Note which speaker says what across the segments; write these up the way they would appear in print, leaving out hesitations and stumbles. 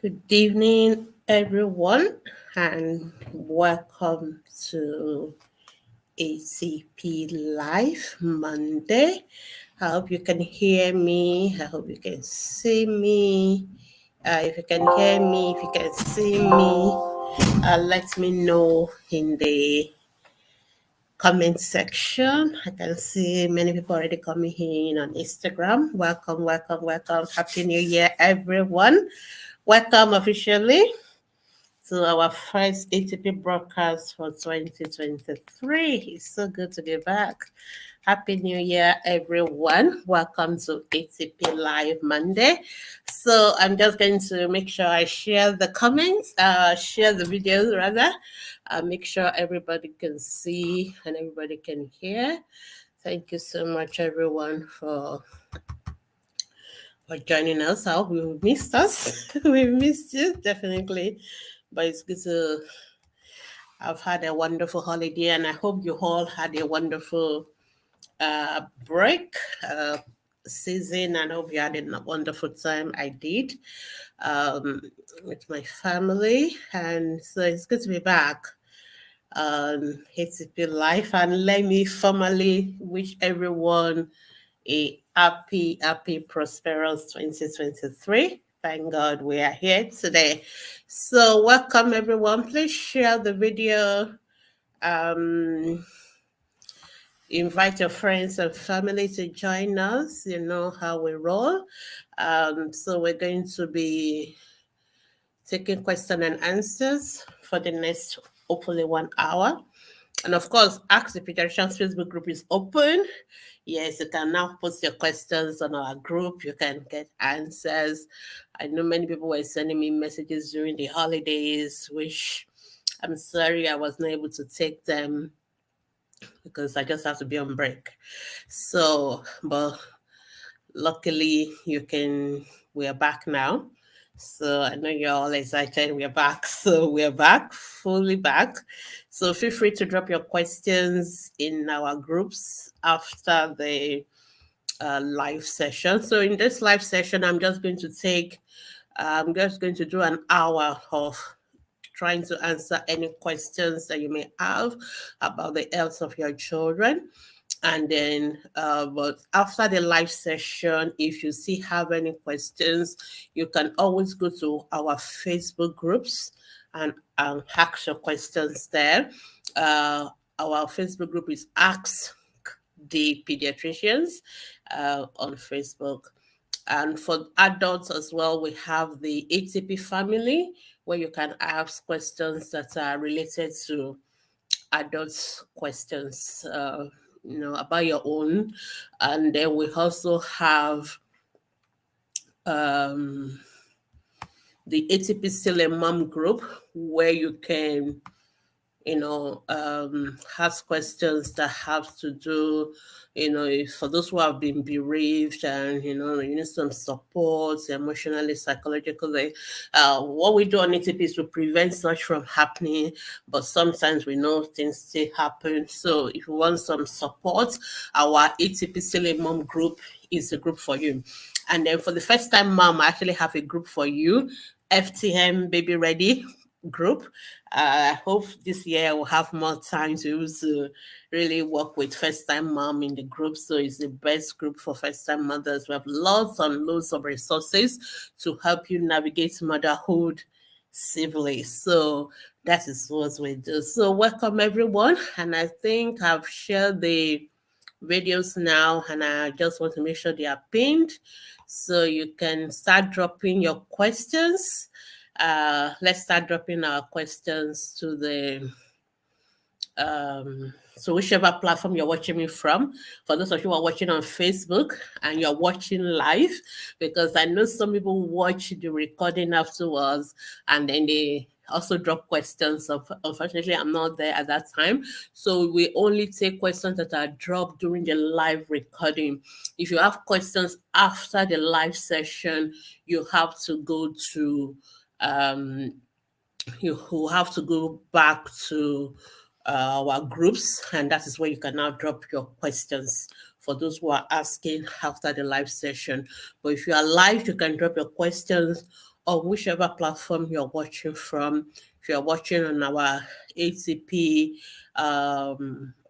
Speaker 1: Good evening, everyone, and welcome to ACP Live Monday. I hope you can hear me. I hope you can see me. If you can hear me, if you can see me, let me know in the comment section. I can see many people already coming in on Instagram. Welcome, welcome, welcome. Happy New Year, everyone. Welcome officially to our first ATP broadcast for 2023. It's so good to be back. Happy New Year, everyone. Welcome to ATP Live Monday. So I'm just going to make sure I share the comments, share the videos rather. Make sure everybody can see and everybody can hear. Thank you so much, everyone, for joining us. I hope you missed us. We missed you, definitely. But it's good to have had a wonderful holiday, and I hope you all had a wonderful break season, and I hope you had a wonderful time. I did with my family, and so it's good to be back on ATP Life. And let me formally wish everyone a happy, prosperous 2023. Thank God we are here today. So welcome everyone. Please share the video. Invite your friends and family to join us. You know how we roll. So we're going to be taking question and answers for the next hopefully 1 hour. And of course, Ask the Pediatricians Facebook group is open. Yes, you can now post your questions on our group. You can get answers. I know many people were sending me messages during the holidays, which I'm sorry I was not able to take them because I just have to be on break. So, but luckily we're back now. So I know you're all excited. We're back. So we're back, fully back. So feel free to drop your questions in our groups after the live session. So in this live session, I'm just going to do an hour of trying to answer any questions that you may have about the health of your children. And then, but after the live session, if you still have any questions, you can always go to our Facebook groups and ask your questions there. Our Facebook group is Ask the Pediatricians on Facebook. And for adults as well, we have the ATP family, where you can ask questions that are related to adults' questions, about your own. And then we also have the ATP Still a Mom group, where you can ask questions that have to do, for those who have been bereaved and, you need some support emotionally, psychologically. What we do on ATP is to prevent such from happening, but sometimes we know things still happen. So if you want some support, our ATP Still a Mom group is a group for you. And then for the first time mom, I actually have a group for you, FTM Baby Ready group. I hope this year I will have more time to really work with first-time mom in the group. So it's the best group for first-time mothers. We have lots and loads of resources to help you navigate motherhood safely. So that is what we do. So welcome everyone. And I think I've shared the videos now, and I just want to make sure they are pinned so you can start dropping your questions. Let's start dropping our questions to the so whichever platform you're watching me from. For those of you who are watching on Facebook and you're watching live, because I know some people watch the recording afterwards and then they also drop questions. So unfortunately, I'm not there at that time. So we only take questions that are dropped during the live recording. If you have questions after the live session, you have to go to you will have to go back to our groups, and that is where you can now drop your questions for those who are asking after the live session. But if you are live, you can drop your questions on whichever platform you're watching from. If you're watching on our ATP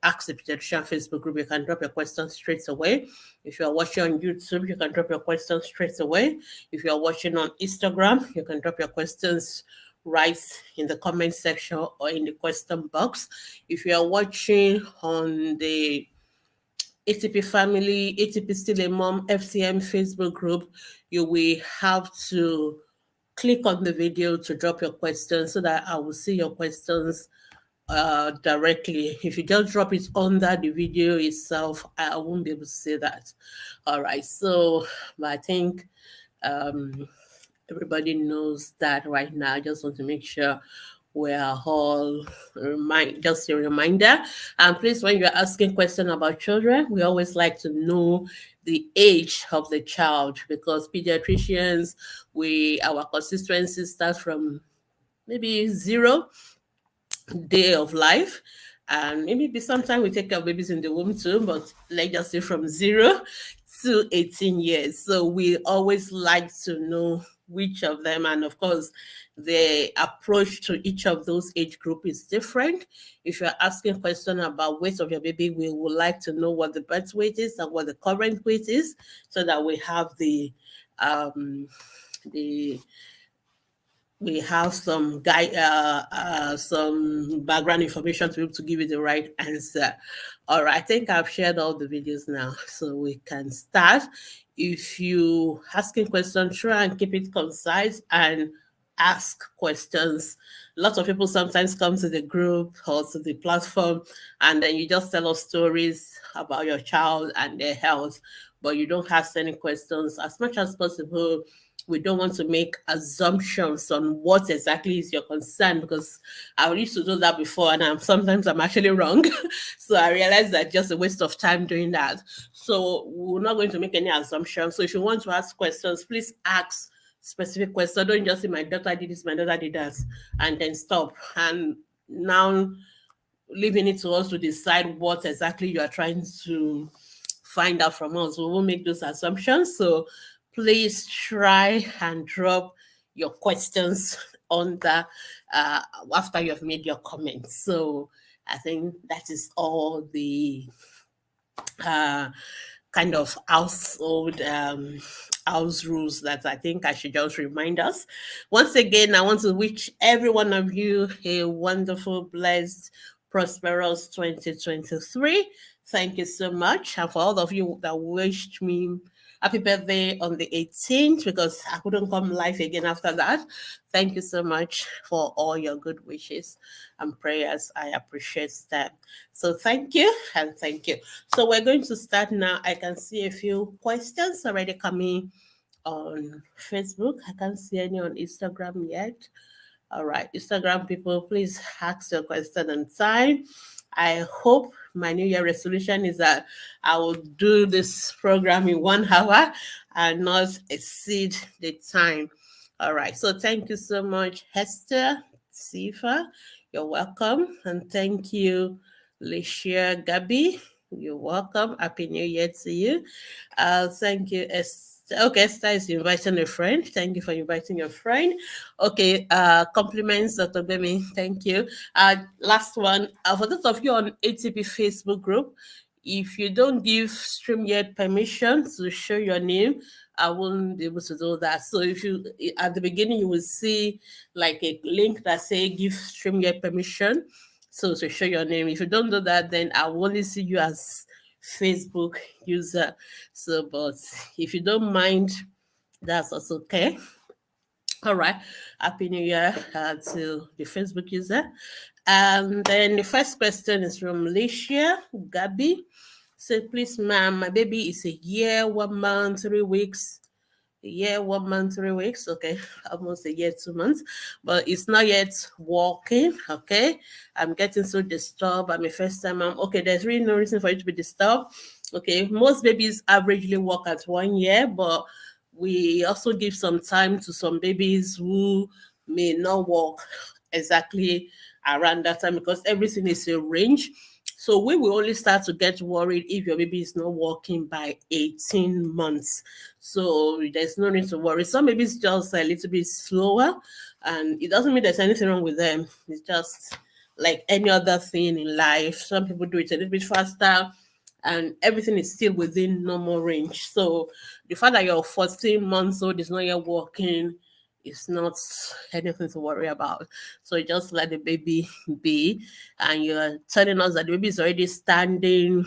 Speaker 1: Ask the Pediatrician Facebook group, you can drop your questions straight away. If you're watching on YouTube, you can drop your questions straight away. If you're watching on Instagram, you can drop your questions right in the comment section or in the question box. If you're watching on the ATP Family, ATP Still a Mom, FCM Facebook group, you will have to click on the video to drop your questions so that I will see your questions directly. If you just drop it under the video itself, I won't be able to see that. All right, so I think everybody knows that right now. I just want to make sure we are all just a reminder. And please, when you're asking questions about children, we always like to know the age of the child, because pediatricians, our consistency starts from maybe 0 day of life, and maybe sometimes we take our babies in the womb too, but let's just say from 0 to 18 years. So we always like to know which of them, and of course the approach to each of those age group is different. If you're asking question about weight of your baby, we would like to know what the birth weight is and what the current weight is, so that we have we have some some background information to be able to give you the right answer. All right, I think I've shared all the videos now, so we can start. If you asking questions, try and keep it concise and ask questions. Lots of people sometimes come to the group or to the platform, and then you just tell us stories about your child and their health, but you don't ask any questions. As much as possible, we don't want to make assumptions on what exactly is your concern, because I used to do that before, and sometimes I'm actually wrong. So I realized that just a waste of time doing that. So we're not going to make any assumptions. So if you want to ask questions, please ask specific questions. Don't just say my daughter did this, my daughter did that, and then stop. And now leaving it to us to decide what exactly you are trying to find out from us. We won't make those assumptions. So please try and drop your questions on the after you have made your comments. So I think that is all the kind of household house rules that I think I should just remind us. Once again, I want to wish every one of you a wonderful, blessed, prosperous 2023. Thank you so much. And for all of you that wished me happy birthday on the 18th, because I couldn't come live again after that. Thank you so much for all your good wishes and prayers. I appreciate that. So thank you and thank you. So we're going to start now. I can see a few questions already coming on Facebook. I can't see any on Instagram yet. All right, Instagram people, please ask your question on time. I hope my New Year resolution is that I will do this program in 1 hour and not exceed the time. All right, so thank you so much, Hester, Sifa. You're welcome. And thank you, Licia Gabi. You're welcome. Happy New Year to you. Thank you, Esther. Okay, Esther is inviting a friend. Thank you for inviting your friend. Okay, compliments, Dr. Gbemi. Thank you. Last one, for those of you on ATP Facebook group, if you don't give StreamYard permission to show your name, I won't be able to do that. So if you, at the beginning, you will see like a link that say give StreamYard permission. So to show your name. If you don't do that, then I will only see you as Facebook user. So, but if you don't mind, that's also okay. All right. Happy New Year to the Facebook user. And then the first question is from Alicia Gabi. So, please, ma'am, my baby is a year, 1 month, 3 weeks. A year, 1 month, 3 weeks. Okay, almost a year, 2 months, but it's not yet walking. Okay, I'm getting so disturbed. I'm a first time mom. Okay, there's really no reason for you to be disturbed. Okay, most babies averagely walk at 1 year, but we also give some time to some babies who may not walk exactly around that time, because everything is a range. So we will only start to get worried if your baby is not walking by 18 months. So there's no need to worry. Some babies just a little bit slower, and it doesn't mean there's anything wrong with them. It's just like any other thing in life. Some people do it a little bit faster, and everything is still within normal range. So the fact that you're 14 months old is not yet walking is not anything to worry about. So you just let the baby be, and you're telling us that the baby is already standing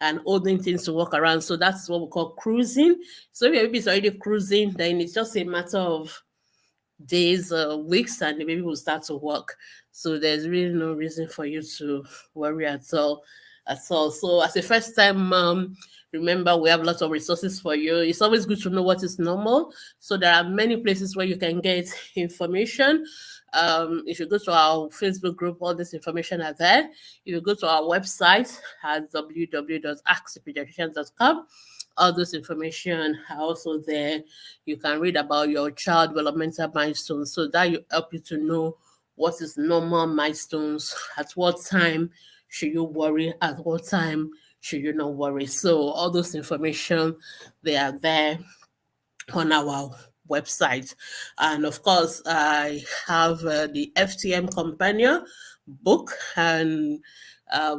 Speaker 1: and holding things to walk around. So that's what we call cruising. So if your baby is already cruising, then it's just a matter of days or weeks, and the baby will start to walk. So there's really no reason for you to worry at all. So as a first time mom, remember we have lots of resources for you. It's always good to know what is normal. So there are many places where you can get information. If you go to our Facebook group, all this information are there. If you go to our website at www.askthepediatrician.com, all this information are also there. You can read about your child developmental milestones, so that will help you to know what is normal milestones, at what time should you worry, at what time should you not worry. So all those information, they are there on our website. And of course, I have the FTM Companion book and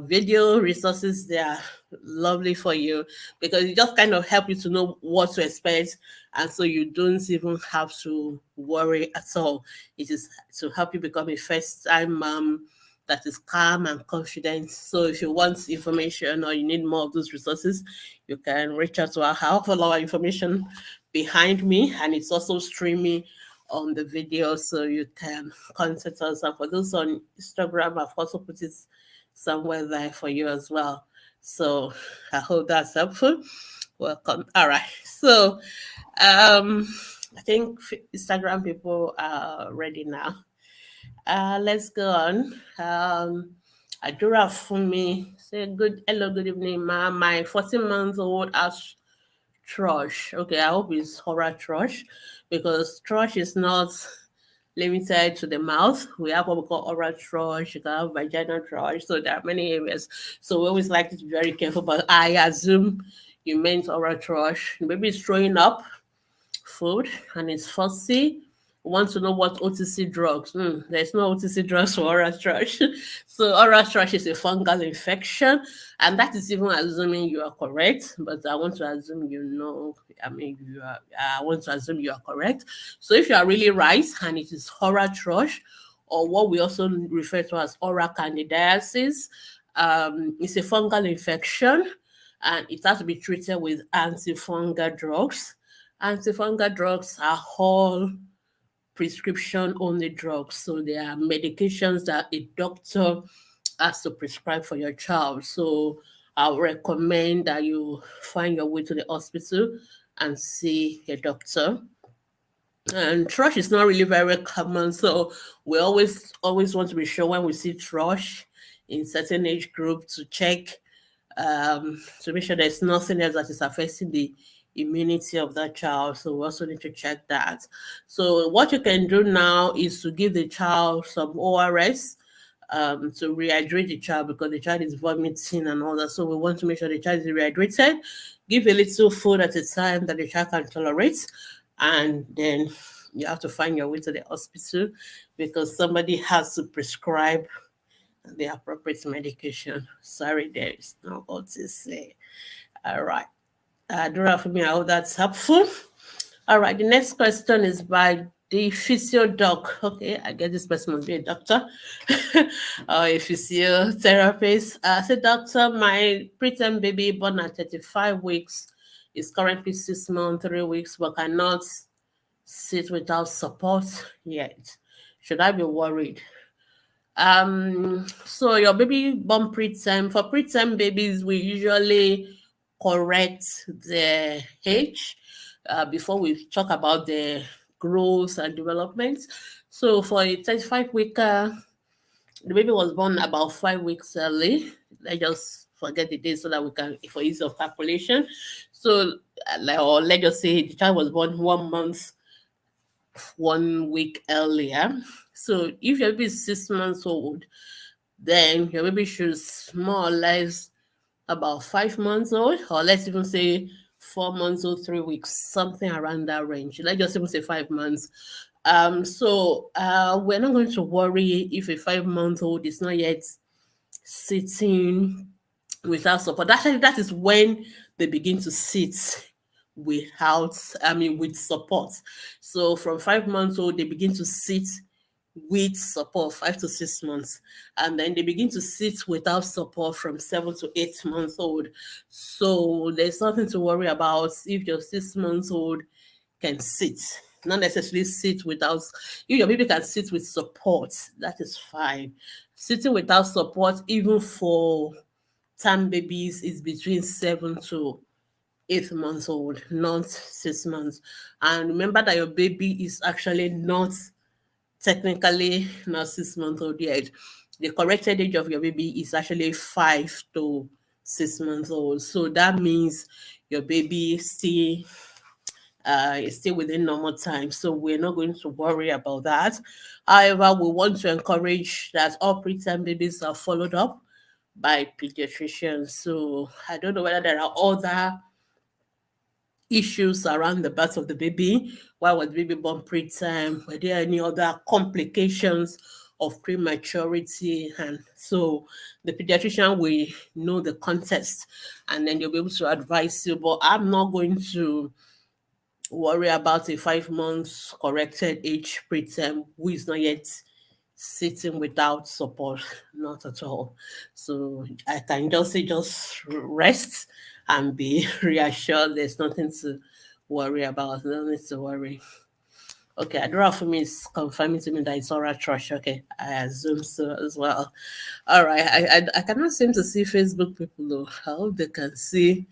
Speaker 1: video resources. They are lovely for you because it just kind of help you to know what to expect, and so you don't even have to worry at all. It is to help you become a first-time mom that is calm and confident. So if you want information or you need more of those resources, you can reach out to our house. All our information behind me, and it's also streaming on the video, so you can contact us. And for those on Instagram, I've also put it somewhere there for you as well. So I hope that's helpful. Welcome. All right. So I think Instagram people are ready now. Let's go on. Adura Fumi say hello, good evening, ma. My 14-month-old has thrush. Okay, I hope it's oral thrush, because thrush is not limited to the mouth. We have what we call oral thrush, you can have vaginal thrush, so there are many areas. So we always like to be very careful, but I assume you meant oral thrush. The baby is throwing up food and it's fussy. Want to know what OTC drugs? There's no OTC drugs for oral thrush. So oral thrush is a fungal infection, and that is even assuming you are correct. But I want to assume I want to assume you are correct. So if you are really right and it is oral thrush, or what we also refer to as oral candidiasis, it's a fungal infection, and it has to be treated with antifungal drugs. Antifungal drugs are all prescription only drugs. So they are medications that a doctor has to prescribe for your child. So I would recommend that you find your way to the hospital and see a doctor. And thrush is not really very common, so we always want to be sure when we see thrush in certain age group to check, to make sure there's nothing else that is affecting the immunity of that child. So we also need to check that. So what you can do now is to give the child some ORS, to rehydrate the child, because the child is vomiting and all that. So we want to make sure the child is rehydrated. Give a little food at a time that the child can tolerate, and then you have to find your way to the hospital, because somebody has to prescribe the appropriate medication. Sorry, there is no what to say. All right. Dora, for me, I hope that's helpful. All right. The next question is by the physio doc. Okay, I guess this person must be a doctor or a physiotherapist. Say, doctor, my preterm baby born at 35 weeks is currently 6 months, 3 weeks, but cannot sit without support yet. Should I be worried? So your baby born preterm. For preterm babies, we usually correct the age before we talk about the growth and development. So for a 35-weeker, the baby was born about 5 weeks early. Let's just forget the day so that we can, for ease of calculation. So, or let's just say the child was born 1 month, 1 week earlier. So if your baby is 6 months old, then your baby should more or less about 5 months old, or let's even say 4 months old, 3 weeks, something around that range. Let's just even say 5 months. So we're not going to worry if a 5 month old is not yet sitting without support. Actually, that is when they begin to sit with support. So from 5 months old, they begin to sit with support 5 to 6 months, and then they begin to sit without support from 7 to 8 months old. So there's nothing to worry about if your 6 months old can sit, not necessarily sit without. If your baby can sit with support, that is fine. Sitting without support, even for term babies, is between 7 to 8 months old, not 6 months. And remember that your baby is actually not technically not 6 months old yet. The corrected age of your baby is actually 5 to 6 months old. So that means your baby is still within normal time. So we're not going to worry about that. However, we want to encourage that all preterm babies are followed up by pediatricians. So I don't know whether there are other issues around the birth of the baby. Why was the baby born preterm? Were there any other complications of prematurity? And so the pediatrician will know the context, and then they'll be able to advise you. But I'm not going to worry about a 5 months corrected age preterm who is not yet sitting without support, not at all. So I can just say just rest and be reassured. There's nothing to worry about. No need to worry. Okay, Adora for me is confirming to me that it's oral trash. Okay, I assume so as well. All right, I cannot seem to see Facebook people though. I hope they can see.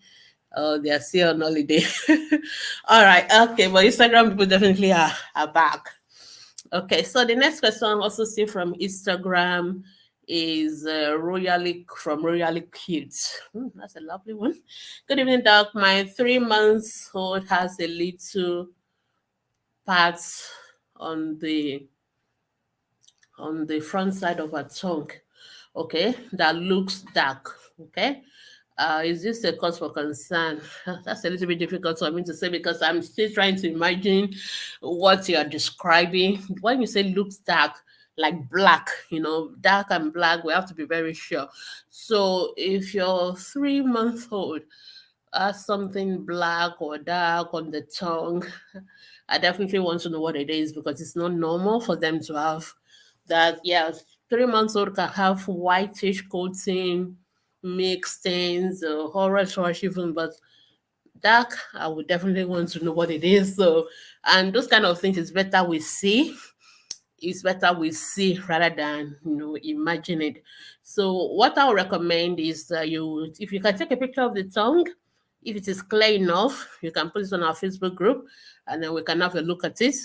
Speaker 1: Oh, they are still on holiday. All right, okay, but Instagram people definitely are back. Okay, so the next question I also see from Instagram is Royally Cute. That's a lovely one. Good evening, Doc. My 3 months old has a little parts on the front side of her tongue. Okay, that looks dark. Okay, is this a cause for concern? That's a little bit difficult for me to say because I'm still trying to imagine what you're describing. When you say looks dark, like black, dark and black, we have to be very sure. So if your 3 month old has something black or dark on the tongue, I definitely want to know what it is because it's not normal for them to have that. Yeah, 3 months old can have whitish coating, mixed stains, horror trash even, but dark, I would definitely want to know what it is. So, and those kind of things is better we see. It's better we see rather than imagine it. So, what I would recommend is that if you can take a picture of the tongue, if it is clear enough, you can put it on our Facebook group, and then we can have a look at it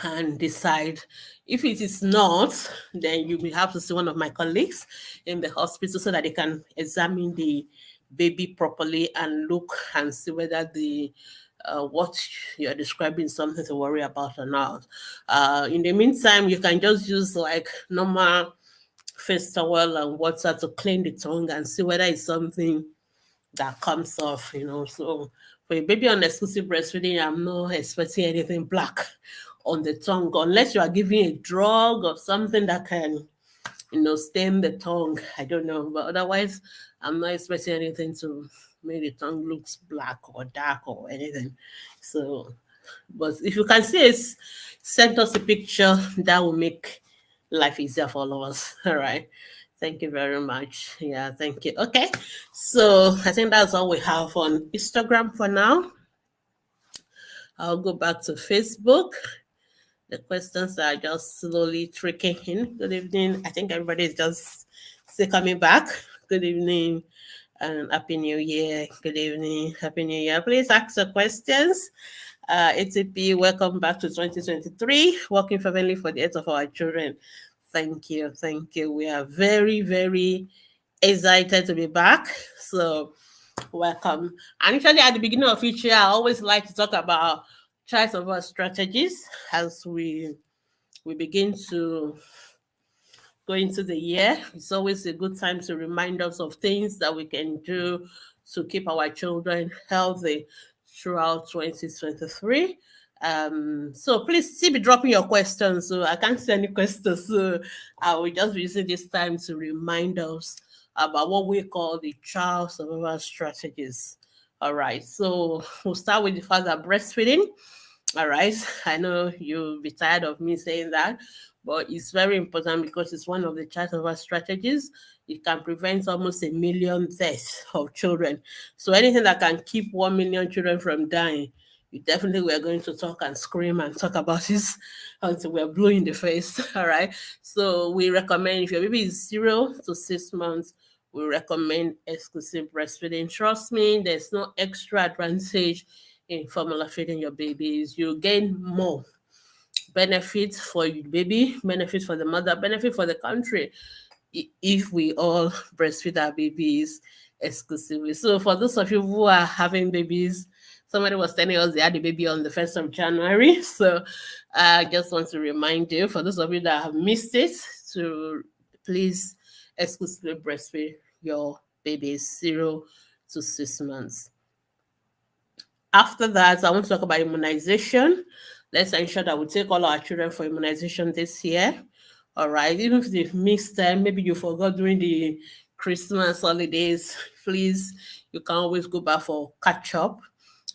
Speaker 1: and decide. If it is not, then you will have to see one of my colleagues in the hospital so that they can examine the baby properly and look and see whether the what you're describing is something to worry about or not. In the meantime, you can just use like normal face towel and water to clean the tongue and see whether it's something that comes off. So for a baby on exclusive breastfeeding, I'm not expecting anything black on the tongue unless you are giving a drug or something that can, stain the tongue. I don't know, but otherwise, I'm not expecting anything to make the tongue looks black or dark or anything. So, but if you can see it, send us a picture. That will make life easier for all of us. All right. Thank you very much. Yeah, thank you. Okay. So I think that's all we have on Instagram for now. I'll go back to Facebook. The questions are just slowly trickling in. Good evening. I think everybody is just still coming back. Good evening and Happy New Year. Good evening. Happy New Year. Please ask your questions. ATP, welcome back to 2023. Working fervently for the health of our children. Thank you. Thank you. We are very, very excited to be back. So welcome. And actually at the beginning of each year, I always like to talk about child support strategies as we begin to going into the year. It's always a good time to remind us of things that we can do to keep our children healthy throughout 2023. So please still be dropping your questions. So I can't see any questions. So I will just be using this time to remind us about what we call the child survival strategies. All right. So we'll start with the fact that breastfeeding. All right. I know you'll be tired of me saying that, but it's very important because it's one of the child survival strategies. It can prevent almost 1 million deaths of children. So anything that can keep 1 million children from dying, we definitely we're going to talk and scream and talk about this until we're blue in the face. All right. So we recommend if your baby is 0 to 6 months, we recommend exclusive breastfeeding. Trust me, there's no extra advantage in formula feeding your babies. You gain more benefits for your baby, benefits for the mother, benefit for the country if we all breastfeed our babies exclusively. So for those of you who are having babies, somebody was telling us they had a baby on the 1st of January. So I just want to remind you, for those of you that have missed it, to please exclusively breastfeed your babies 0 to 6 months. After that, I want to talk about immunization. Let's ensure that we take all our children for immunization this year. All right. Even if they've missed them, maybe you forgot during the Christmas holidays, please, you can always go back for catch up.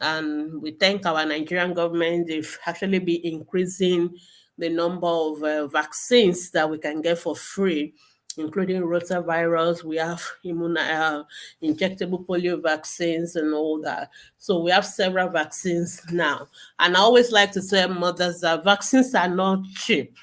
Speaker 1: And we thank our Nigerian government. They've actually been increasing the number of vaccines that we can get for free, including rotavirus. We have injectable polio vaccines and all that. So we have several vaccines now. And I always like to tell mothers that vaccines are not cheap,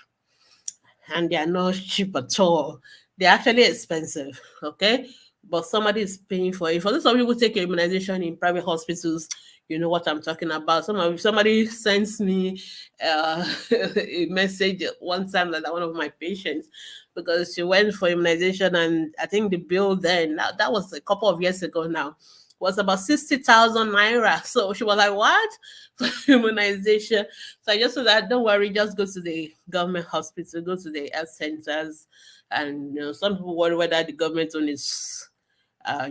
Speaker 1: and they are not cheap at all. They're actually expensive, okay? But somebody is paying for it. For those of you who take your immunization in private hospitals, you know what I'm talking about. Somebody sends me a message one time that one of my patients, because she went for immunization, and I think the bill then, that was a couple of years ago now, was about 60,000 naira. So she was like, what? For immunization. So I just said that, don't worry, just go to the government hospital, go to the health centers. And some people worry whether the government one is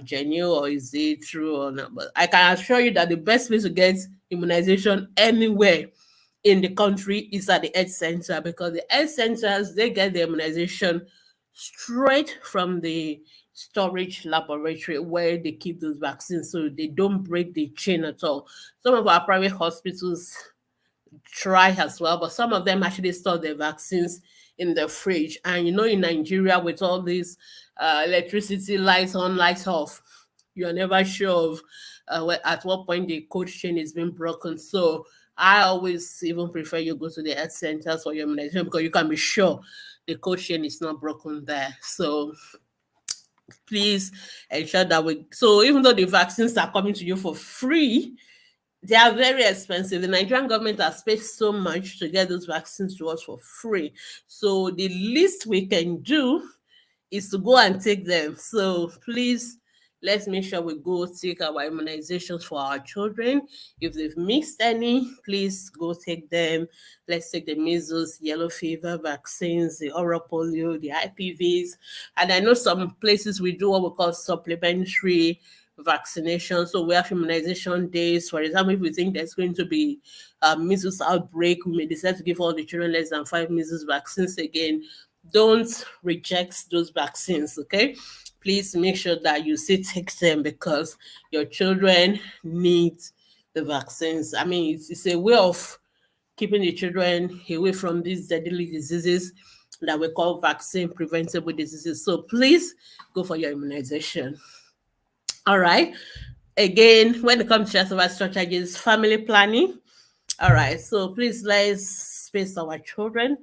Speaker 1: genuine or is it true or not. But I can assure you that the best place to get immunization anywhere in the country is at the health center, because the health centers, they get the immunization straight from the storage laboratory where they keep those vaccines, so they don't break the chain at all. Some of our private hospitals try as well, but some of them actually store their vaccines in the fridge. And in Nigeria, with all these electricity, lights on, lights off, you're never sure of at what point the cold chain is being broken. So I always even prefer you go to the health centers for your immunization, because you can be sure the cold chain is not broken there. So please ensure that so even though the vaccines are coming to you for free, they are very expensive. The Nigerian government has paid so much to get those vaccines to us for free. So the least we can do is to go and take them. So please, let's make sure we go take our immunizations for our children. If they've missed any, please go take them. Let's take the measles, yellow fever vaccines, the oral polio, the IPVs. And I know some places we do what we call supplementary vaccination. So we have immunization days. For example, if we think there's going to be a measles outbreak, we may decide to give all the children less than 5 measles vaccines again. Don't reject those vaccines, okay? Please make sure that you still take them, because your children need the vaccines. I mean, it's a way of keeping the children away from these deadly diseases that we call vaccine preventable diseases. So please go for your immunization. All right. Again, when it comes to survival strategies, family planning. All right. So please, let's space our children.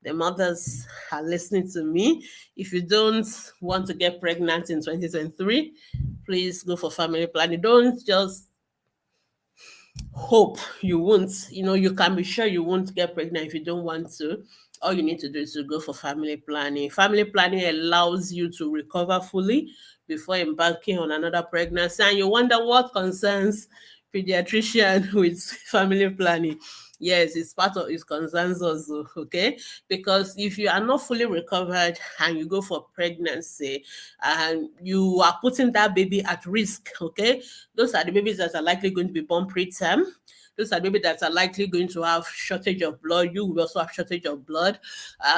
Speaker 1: The mothers are listening to me. If you don't want to get pregnant in 2023, please go for family planning. Don't just hope you won't. You can be sure you won't get pregnant if you don't want to. All you need to do is to go for family planning. Family planning allows you to recover fully before embarking on another pregnancy. And you wonder what concerns pediatrician with family planning. Yes, it's part of its concerns also, okay? Because if you are not fully recovered and you go for pregnancy, and you are putting that baby at risk, okay? Those are the babies that are likely going to be born preterm. Those are babies that are likely going to have shortage of blood. You will also have shortage of blood.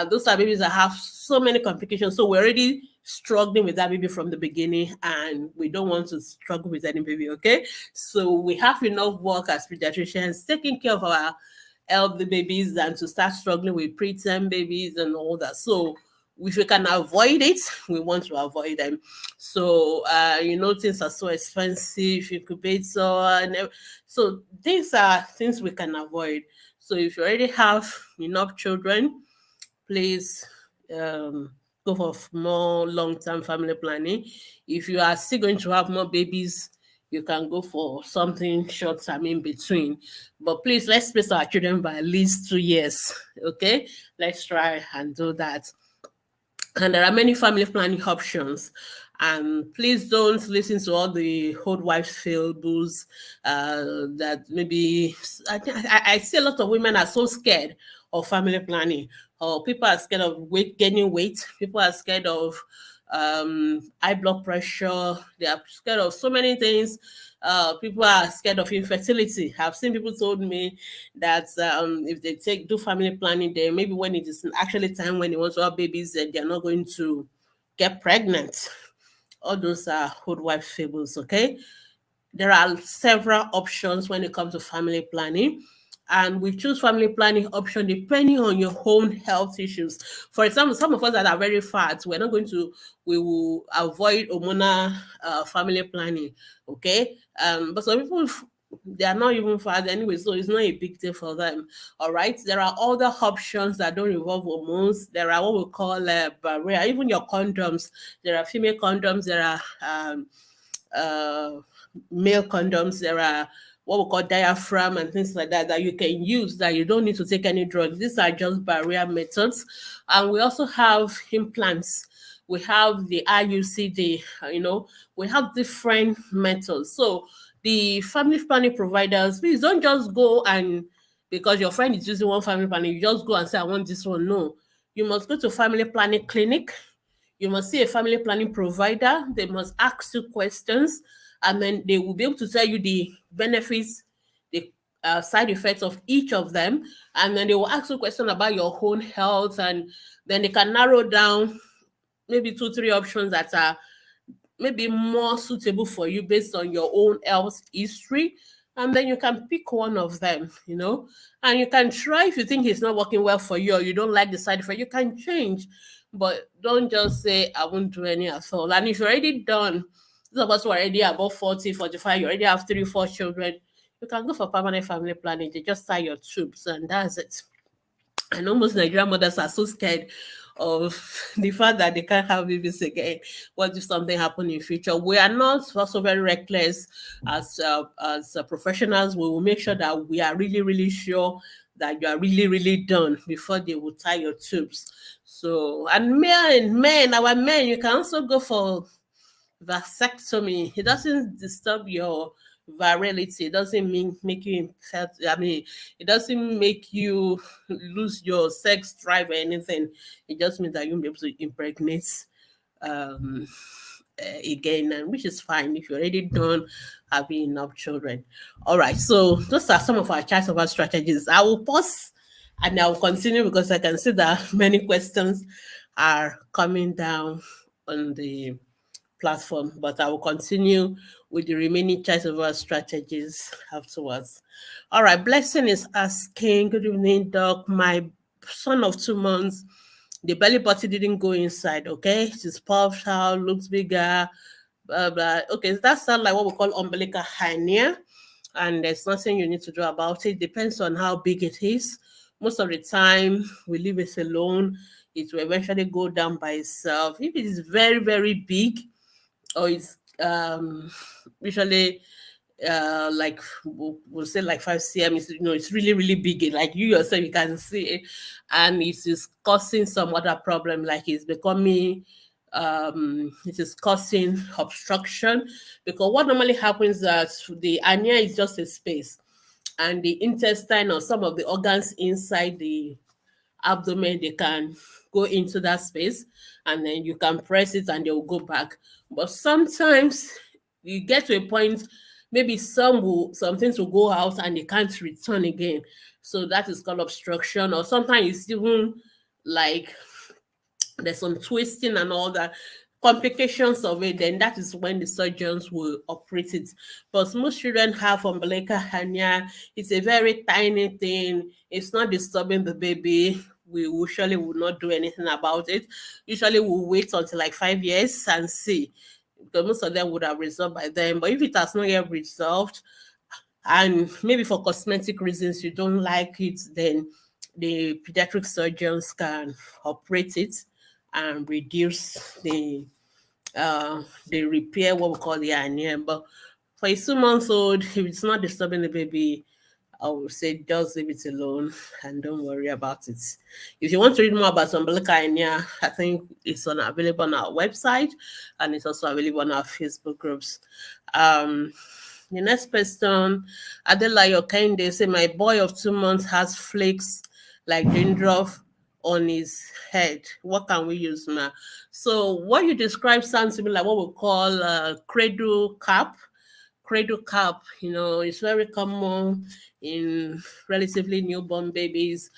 Speaker 1: Those are babies that have so many complications. So we're already struggling with that baby from the beginning, and we don't want to struggle with any baby, okay? So we have enough work as pediatricians taking care of our elderly babies than to start struggling with preterm babies and all that. So if we can avoid it, we want to avoid them. So things are so expensive, incubator, so these are things we can avoid. So if you already have enough children, please go for more long-term family planning. If you are still going to have more babies, you can go for something short-term in between. But please, let's space our children by at least 2 years. Okay, let's try and do that. And there are many family planning options. And please don't listen to all the old wives' fables that maybe I see a lot of women are so scared of family planning, or people are scared of gaining weight. People are scared of high blood pressure. They are scared of so many things. People are scared of infertility. I've seen people told me that if they do family planning, then maybe when it is actually time when they want to have babies, then they're not going to get pregnant. All those are old wife fables, okay? There are several options when it comes to family planning, and we choose family planning option depending on your own health issues. For example, some of us that are very fat, we will avoid hormonal family planning, okay? But some people, they are not even fat anyway, so it's not a big deal for them. All right, there are other options that don't involve hormones. There are what we call barrier, even your condoms. There are female condoms, there are uh, male condoms, there are what we call diaphragm and things like that you can use, that you don't need to take any drugs. These are just barrier methods. And we also have implants. We have the IUCD, we have different methods. So the family planning providers, please don't just go and, because your friend is using one family planning, you just go and say, I want this one. No, you must go to family planning clinic. You must see a family planning provider. They must ask you questions, and then they will be able to tell you the benefits, the side effects of each of them. And then they will ask you questions about your own health, and then they can narrow down maybe 2, 3 options that are maybe more suitable for you based on your own health history. And then you can pick one of them, and you can try. If you think it's not working well for you, or you don't like the side effect, you can change. But don't just say, I won't do any at all. And if you're already done, those of us who are already above 40, 45, you already have 3, 4 children, you can go for permanent family planning. They just tie your tubes, and that's it. I know most Nigerian mothers are so scared of the fact that they can't have babies again. What if something happen in future? We are not also very reckless as professionals. We will make sure that we are really, really sure that you are really, really done before they will tie your tubes. So, and our men, you can also go for vasectomy. It doesn't disturb your virility. It doesn't make you it doesn't make you lose your sex drive or anything. It just means that you'll be able to impregnate um again, and which is fine if you're already done having enough children. All right, so those are some of our child support strategies. I will pause and I will continue because I can see that many questions are coming down on the platform, but I will continue with the remaining choice of our strategies afterwards. All right, Blessing is asking, good evening, Doc. My son of 2 months, the belly button didn't go inside, okay? She's puffed out, looks bigger, blah, blah. Okay, that sounds like what we call umbilical hernia, and there's nothing you need to do about it. Depends on how big it is. Most of the time, we leave it alone. It will eventually go down by itself. If it is very, very big, or it's usually like we'll say like 5 cm. It's really, really big. Like you yourself, you can see it, and it is causing some other problem, like it's becoming it is causing obstruction. Because what normally happens is that the hernia is just a space, and the intestine or some of the organs inside the abdomen, they can go into that space, and then you can press it and they will go back. But sometimes you get to a point, maybe some things will go out and they can't return again. So that is called obstruction, or sometimes it's even like there's some twisting and all that complications of it, then that is when the surgeons will operate it. But most children have umbilical hernia. It's a very tiny thing. It's not disturbing the baby. We usually will not do anything about it. Usually we'll wait until like 5 years and see, because most of them would have resolved by then. But if it has not yet resolved, and maybe for cosmetic reasons you don't like it, then the pediatric surgeons can operate it and reduce the repair, what we call the hernia. But for a 2 months old, if it's not disturbing the baby, I would say just leave it alone and don't worry about it. If you want to read more about umbilical hernia, I think it's available on our website, and it's also available on our Facebook groups. The next question, Adelayo Kende say, my boy of 2 months has flakes like dandruff on his head. What can we use now? So what you described sounds to me like what we call cradle cap. Cradle cap, it's very common in relatively newborn babies.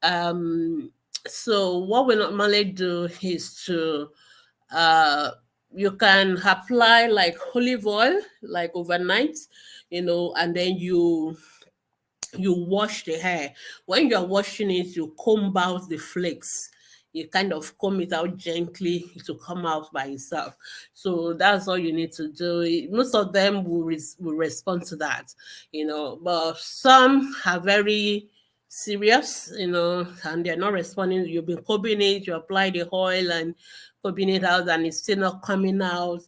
Speaker 1: So what we normally do is to you can apply like olive oil like overnight, and then you wash the hair. When you're washing it, you comb out the flakes. You kind of comb it out gently to come out by itself. So that's all you need to do. Most of them will respond to that, but some are very serious, and they're not responding. You've been combing it, you apply the oil and combing it out, and it's still not coming out.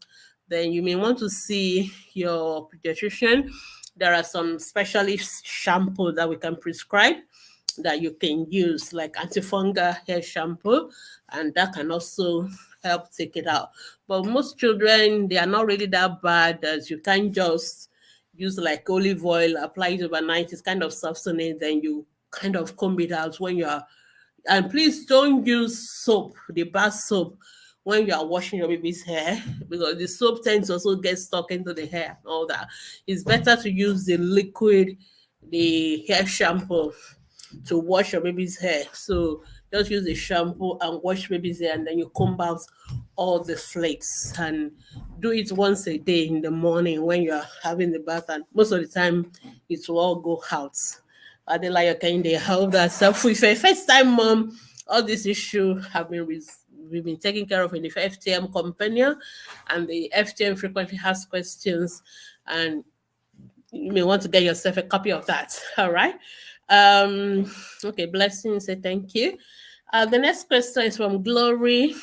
Speaker 1: Then you may want to see your pediatrician. There are some specialist shampoo that we can prescribe that you can use, like antifungal hair shampoo, and that can also help take it out. But most children, they are not really that bad, as you can't just use like olive oil, apply it overnight. It's kind of softening, then you kind of comb it out when you're, and please don't use soap, the bath soap, when you are washing your baby's hair, because the soap tends to also get stuck into the hair and all that. It's better to use the liquid, the hair shampoo, to wash your baby's hair. So just use the shampoo and wash baby's hair, and then you comb out all the flakes, and do it once a day in the morning when you're having the bath, and most of the time it will all go out. Adela Kende, I hope that's helpful. If you're a first time mom, all these issues have been we've been taken care of in the FTM companion, and the FTM frequently has questions, and you may want to get yourself a copy of that. All right. Okay, blessings. Say thank you. The next question is from Glory.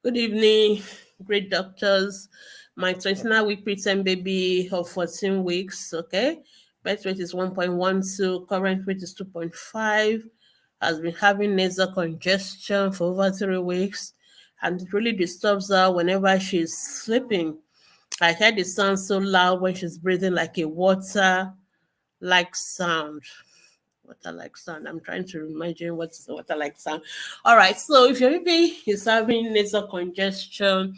Speaker 1: Good evening, great doctors. My 29-week preterm baby of 14 weeks, okay? Birth rate is 1.12, current weight is 2.5, has been having nasal congestion for over 3 weeks, and it really disturbs her whenever she's sleeping. I heard it sound so loud when she's breathing, like a water-like sound. Water-like sound. I'm trying to imagine what's the water-like sound. All right. So if your baby is having nasal congestion,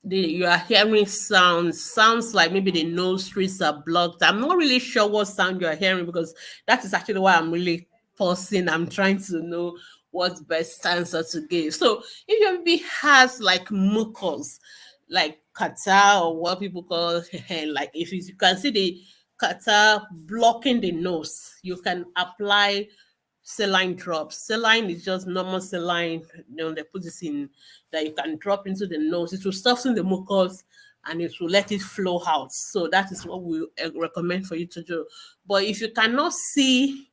Speaker 1: you are hearing sounds like maybe the nostrils are blocked. I'm not really sure what sound you are hearing, because that is actually why I'm really pausing. I'm trying to know what best answer to give. So if your baby has like mucus, like catarrh, or what people call like, if you can see the catarrh blocking the nose, you can apply saline drops. Saline is just normal saline, they put this in, that you can drop into the nose. It will soften the mucus and it will let it flow out. So that is what we recommend for you to do. But if you cannot see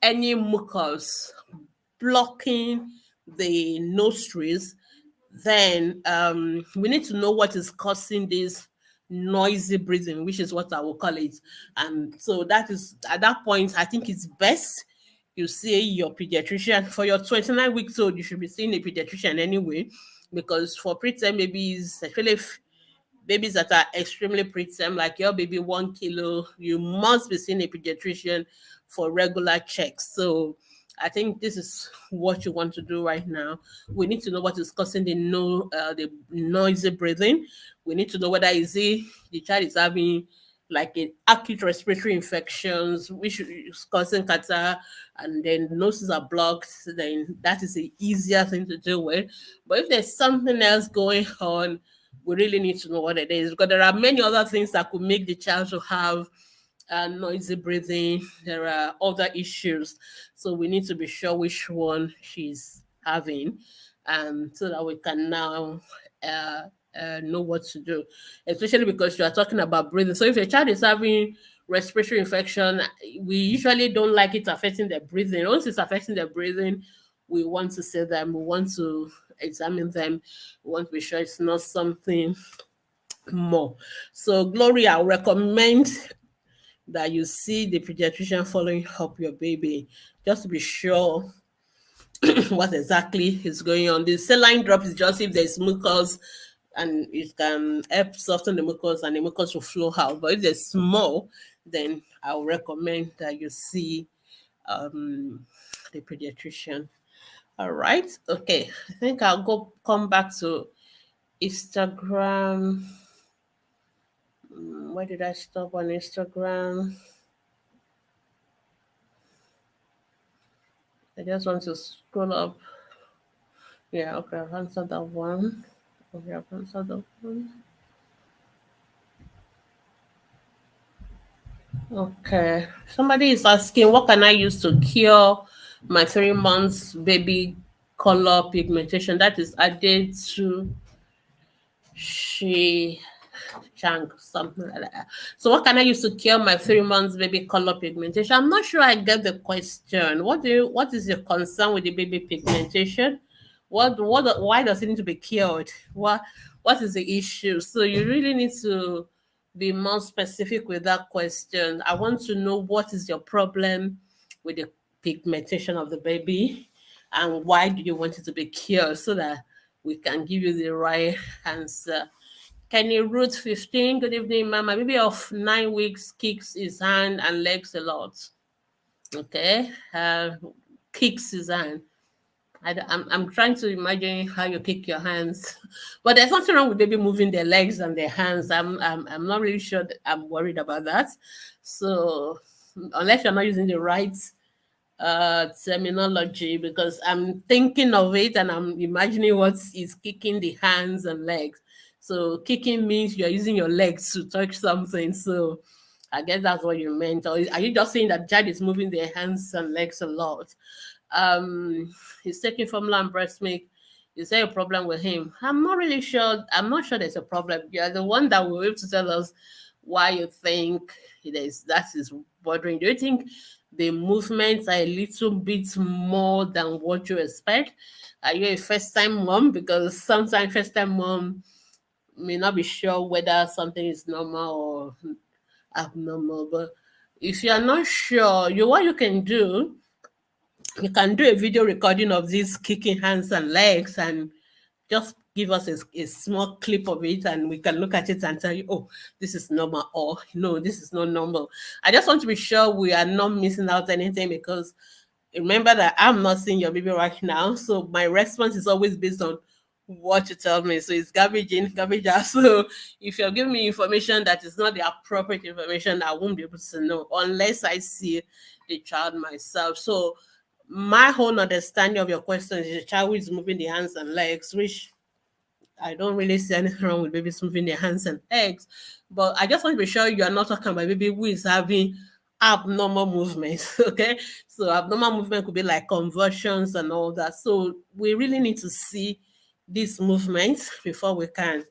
Speaker 1: any mucus blocking the nostrils, then we need to know what is causing this noisy breathing, which is what I will call it. And so that is, at that point, I think it's best you see your pediatrician. For your 29 weeks old, you should be seeing a pediatrician anyway. because for preterm babies, especially if babies that are extremely preterm, like your baby 1 kilo, you must be seeing a pediatrician for regular checks. So I think this is what you want to do right now. We need to know what is causing the noisy breathing. We need to know whether the child is having like an acute respiratory infections, which is causing catarrh, and then noses are blocked. Then that is the easier thing to deal with. But if there's something else going on, we really need to know what it is, because there are many other things that could make the child to have noisy breathing. There are other issues, so we need to be sure which one she's having, so that we can now uh, know what to do. Especially because you are talking about breathing. So if a child is having respiratory infection, we usually don't like it affecting their breathing. Once it's affecting their breathing, we want to see them. We want to examine them. We want to be sure it's not something more. So, Gloria, I recommend that you see the pediatrician following up your baby, just to be sure what exactly is going on. The saline drop is just if there's mucus, and it can help soften the mucus and the mucus will flow out. But if there's small, then I would recommend that you see the pediatrician. All right. Okay. I think I'll come back to Instagram. Why did I stop on Instagram? I just want to scroll up. Yeah, okay, I've answered that one. Okay, I've answered that one. Okay. Somebody is asking, what can I use to cure my 3 months baby color pigmentation? That is added to she chunk, something like that. So what can I use to cure my 3 months baby color pigmentation? I'm not sure I get the question. What is your concern with the baby pigmentation? Why does it need to be cured? What is the issue? So you really need to be more specific with that question. I want to know what is your problem with the pigmentation of the baby, and why do you want it to be cured, so that we can give you the right answer. Kenny Root 15, good evening, Mama. Baby of 9 weeks kicks his hand and legs a lot. Okay. Kicks his hand. I'm trying to imagine how you kick your hands, but there's nothing wrong with baby moving their legs and their hands. I'm not really sure that I'm worried about that. So unless you're not using the right terminology, because I'm thinking of it and I'm imagining what is kicking the hands and legs. So kicking means you're using your legs to touch something. So I guess that's what you meant. Or are you just saying that Jad is moving their hands and legs a lot? He's taking formula and breast milk. Is there a problem with him? I'm not really sure. I'm not sure there's a problem. You're the one that will be able to tell us why you think that is bothering. Do you think the movements are a little bit more than what you expect? Are you a first-time mom? Because sometimes first-time mom may not be sure whether something is normal or abnormal. But if you are not sure, what you can do, you can do a video recording of these kicking hands and legs, and just give us a small clip of it, and we can look at it and tell you, oh, this is normal, or no, this is not normal. I just want to be sure we are not missing out anything, because remember that I'm not seeing your baby right now. So my response is always based on what you tell me. So it's garbage in, garbage out. So if you're giving me information that is not the appropriate information, I won't be able to know unless I see the child myself. So my whole understanding of your question is a child who is moving the hands and legs, which I don't really see anything wrong with babies moving their hands and legs. But I just want to be sure you are not talking about a baby who is having abnormal movements. Okay. So abnormal movement could be like convulsions and all that. So we really need to see these movements before we can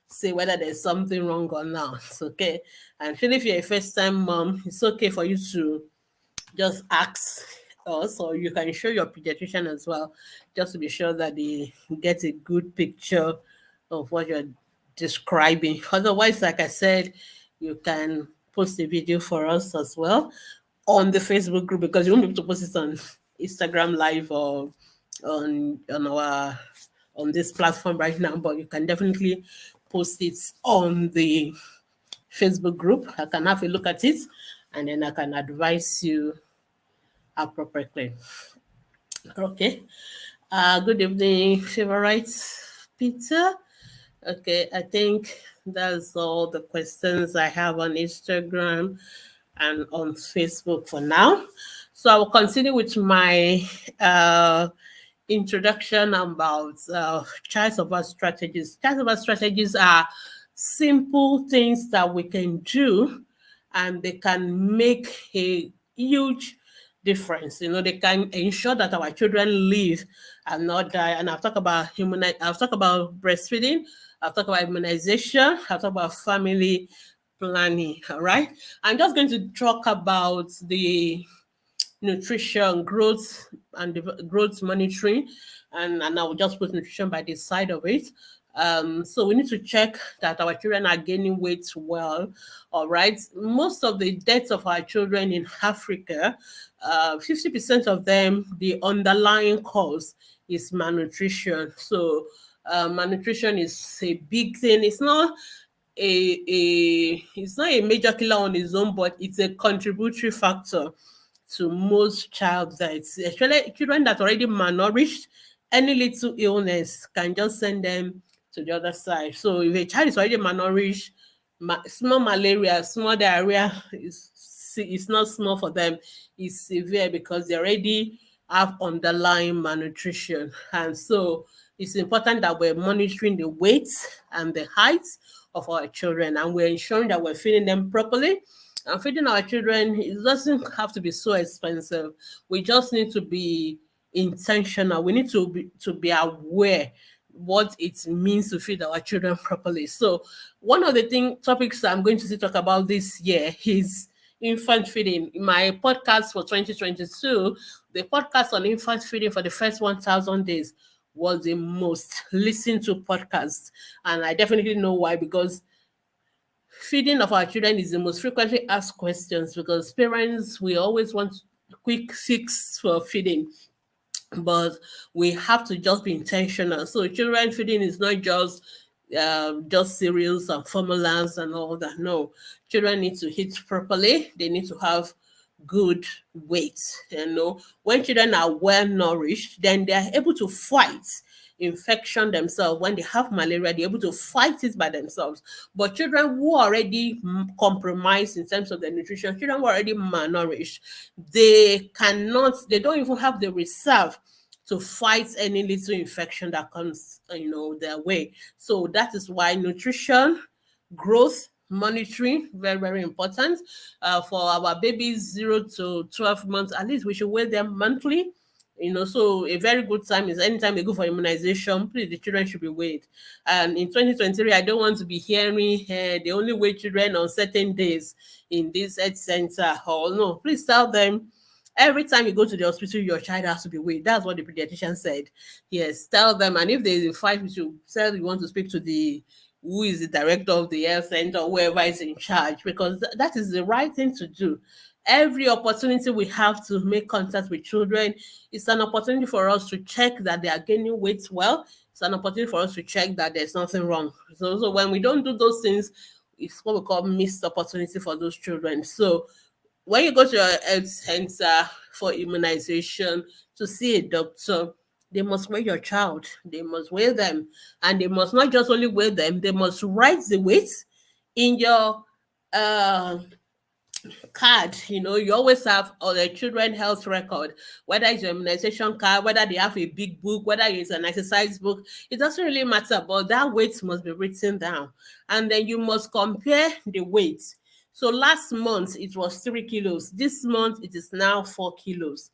Speaker 1: say whether there's something wrong or not. Okay. And if you're a first time mom, it's okay for you to just ask us, or you can show your pediatrician as well, just to be sure that they get a good picture of what you're describing. Otherwise, like I said, you can post a video for us as well on the Facebook group, because you won't be able to post it on Instagram Live or on our on this platform right now, but you can definitely post it on the Facebook group. I can have a look at it, and then I can advise you appropriately. Okay. Good evening, favorites, Peter. Okay, I think that's all the questions I have on Instagram and on Facebook for now. So I will continue with my introduction about child support strategies. Child support strategies are simple things that we can do, and they can make a huge difference. They can ensure that our children live and not die. And I've talked about breastfeeding, I've talked about immunization, I've talked about family planning. All right. I'm just going to talk about the nutrition, growth, and growth monitoring, and I will just put nutrition by the side of it. So we need to check that our children are gaining weight well. All right. Most of the deaths of our children in Africa, 50% of them, the underlying cause is malnutrition. So malnutrition is a big thing. It's not a major killer on its own, but it's a contributory factor to most child deaths, especially children that are already malnourished. Any little illness can just send them to the other side. So if a child is already malnourished, small malaria, small diarrhea is not small for them. It's severe because they already have underlying malnutrition. And so it's important that we're monitoring the weight and the height of our children, and we're ensuring that we're feeding them properly. And feeding our children, it doesn't have to be so expensive. We just need to be intentional. We need to be aware what it means to feed our children properly. So one of the topics I'm going to talk about this year is infant feeding. In my podcast for 2022, the podcast on infant feeding for the first 1,000 days was the most listened to podcast. And I definitely know why, because feeding of our children is the most frequently asked questions, because parents, we always want quick fix for feeding, but we have to just be intentional. So children feeding is not just cereals and formulas and all that. No, children need to eat properly. They need to have good weight. When children are well nourished, then they are able to fight infection themselves. When they have malaria, they're able to fight it by themselves. But children who are already compromised in terms of their nutrition, children who are already malnourished, they don't even have the reserve to fight any little infection that comes their way. So that is why nutrition, growth monitoring, very, very important. For our babies 0 to 12 months, at least we should weigh them monthly. So a very good time is anytime they go for immunization, please, the children should be weighed. And in 2023, I don't want to be hearing they only weigh children on certain days in this health center. Or no, please tell them every time you go to the hospital, your child has to be weighed. That's what the pediatrician said. Yes, tell them. And if they fight with you, say you want to speak to who is the director of the health center, or whoever is in charge, because that is the right thing to do. Every opportunity we have to make contact with children is an opportunity for us to check that they are gaining weight well. It's an opportunity for us to check that there's nothing wrong. So when we don't do those things, it's what we call missed opportunity for those children. So when you go to your health center for immunization to see a doctor, they must weigh your child. They must weigh them. And they must not just only weigh them, they must write the weight in your card. You always have the children health record, whether it's your immunization card, whether they have a big book, whether it's an exercise book. It doesn't really matter, but that weight must be written down. And then you must compare the weight. So last month it was 3 kilos. This month it is now 4 kilos.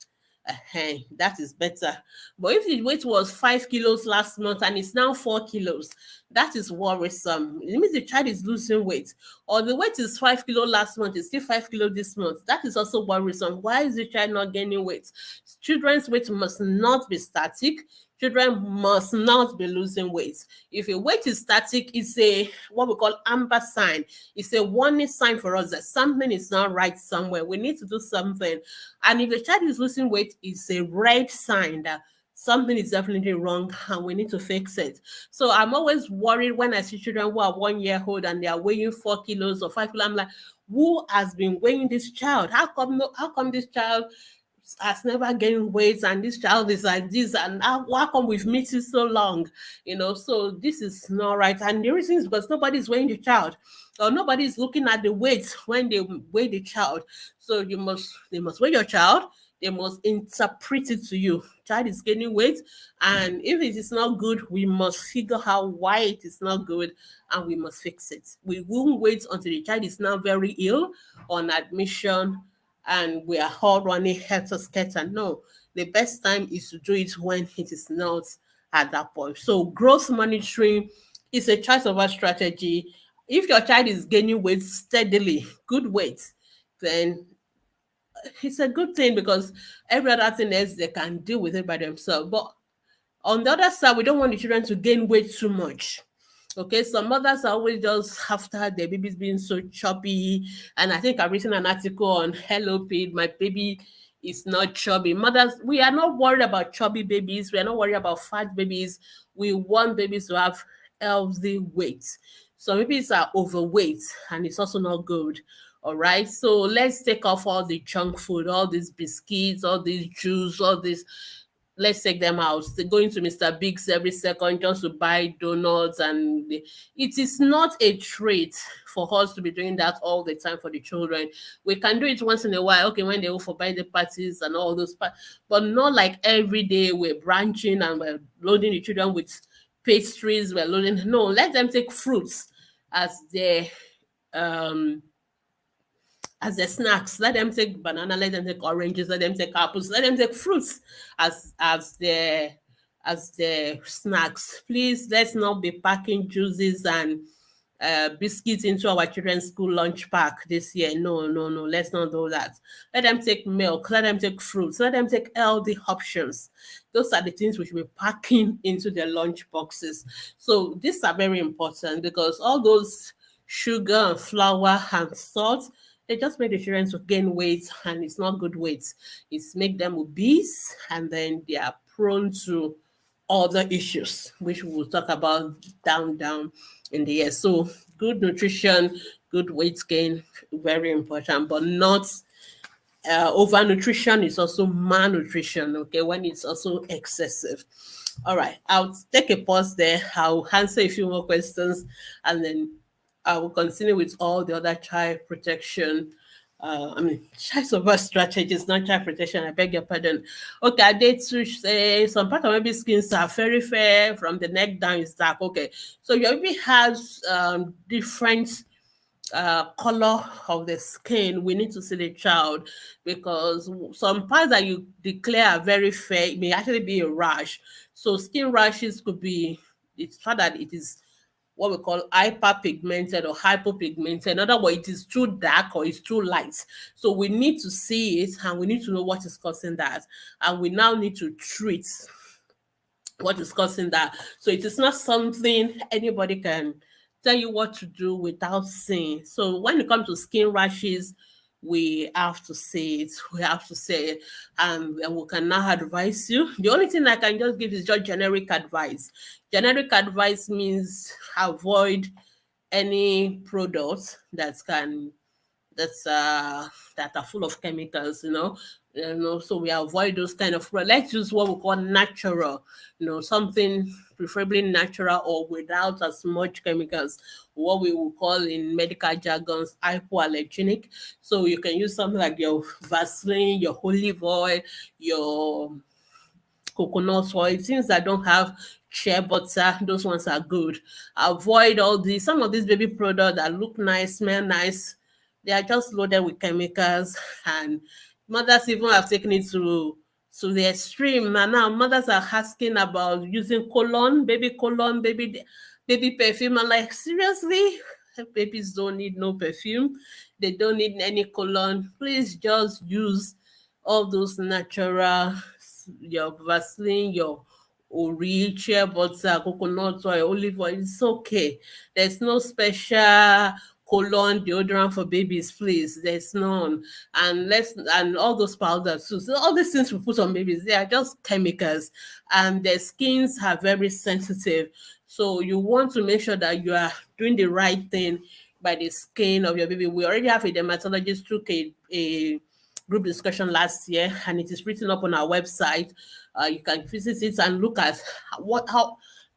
Speaker 1: That is better. But if the weight was 5 kilos last month and it's now 4 kilos, that is worrisome. It means the child is losing weight. Or the weight is 5 kilos last month, it's still 5 kilos this month. That is also worrisome. Why is the child not gaining weight? Children's weight must not be static. Children must not be losing weight. If a weight is static, it's what we call amber sign. It's a warning sign for us that something is not right somewhere. We need to do something. And if the child is losing weight, it's a red sign that something is definitely wrong and we need to fix it. So I'm always worried when I see children who are 1 year old and they are weighing 4 kilos or 5 kilos. I'm like, who has been weighing this child? How come how come this child has never gained weight and this child is like this, and how come we've missed it so long? So this is not right. And the reason is because nobody's weighing the child, or nobody is looking at the weight when they weigh the child. So they must weigh your child, they must interpret it to you. Child is gaining weight, and if it is not good, we must figure out why it is not good, and we must fix it. We won't wait until the child is now very ill on admission and we are all running helter skelter. No, the best time is to do it when it is not at that point. So growth monitoring is a choice of a strategy. If your child is gaining weight steadily, good weight, then it's a good thing, because every other thing else they can deal with it by themselves. But on the other side, we don't want the children to gain weight too much. Okay, some mothers are always just after their babies being so chubby. And I think I've written an article on Hello Pig, my baby is not chubby. Mothers, we are not worried about chubby babies. We are not worried about fat babies. We want babies to have healthy weight. Some babies are overweight and it's also not good. All right, so let's take off all the junk food, all these biscuits, all these juice, all this. Let's take them out. They're going to Mr. Biggs every second just to buy donuts, and it is not a trait for us to be doing that all the time for the children. We can do it once in a while, okay, when they go for birthday parties and all those, but not like every day we're branching and we're loading the children with pastries. We're loading. No, let them take fruits as their um snacks. Let them take banana, let them take oranges, let them take apples, let them take fruits as their snacks. Please, let's not be packing juices and biscuits into our children's school lunch pack this year. No, no, no. Let's not do that. Let them take milk. Let them take fruits. Let them take healthy options. Those are the things we should be packing into their lunch boxes. So these are very important, because all those sugar and flour and salt, they just make the children to gain weight, and it's not good weight. It's make them obese, and then they are prone to other issues, which we will talk about down in the year. So good nutrition, good weight gain, very important, but not overnutrition is also malnutrition, okay, when it's also excessive. All right, I'll take a pause there. I'll answer a few more questions, and then I will continue with all the other child protection. Child support strategies, not child protection. I beg your pardon. Okay, I did to say some part of baby skins are very fair, from the neck down is dark. Okay, so your baby has different color of the skin. We need to see the child, because some parts that you declare are very fair, it may actually be a rash. So skin rashes could be, it's found that it is what we call hyperpigmented or hypopigmented. In other words, it is too dark or it's too light. So we need to see it, and we need to know what is causing that. And we now need to treat what is causing that. So it is not something anybody can tell you what to do without seeing. So when it comes to skin rashes, we have to say it. We have to say it, and we can now advise you. The only thing I can just give is just generic advice. Generic advice means avoid any products that are full of chemicals, so we avoid those kind of products. Let's use what we call natural, something preferably natural or without as much chemicals, what we will call in medical jargons hypoallergenic. So you can use something like your Vaseline, your olive oil, your coconut oil, things that don't have shea butter. Those ones are good. Avoid all these, some of these baby products that look nice, smell nice, they are just loaded with chemicals, and mothers even have taken it to the extreme. And now mothers are asking about using cologne, baby perfume. I'm like, seriously? Babies don't need no perfume. They don't need any cologne. Please just use all those natural, your Vaseline, your Ori, shea butter, coconut oil, olive oil. It's okay. There's no special colon deodorant for babies, please. There's none. And all those powders too. So all these things we put on babies, they are just chemicals, and their skins are very sensitive. So you want to make sure that you are doing the right thing by the skin of your baby. We already have a dermatologist took a group discussion last year, and it is written up on our website. You can visit it and look at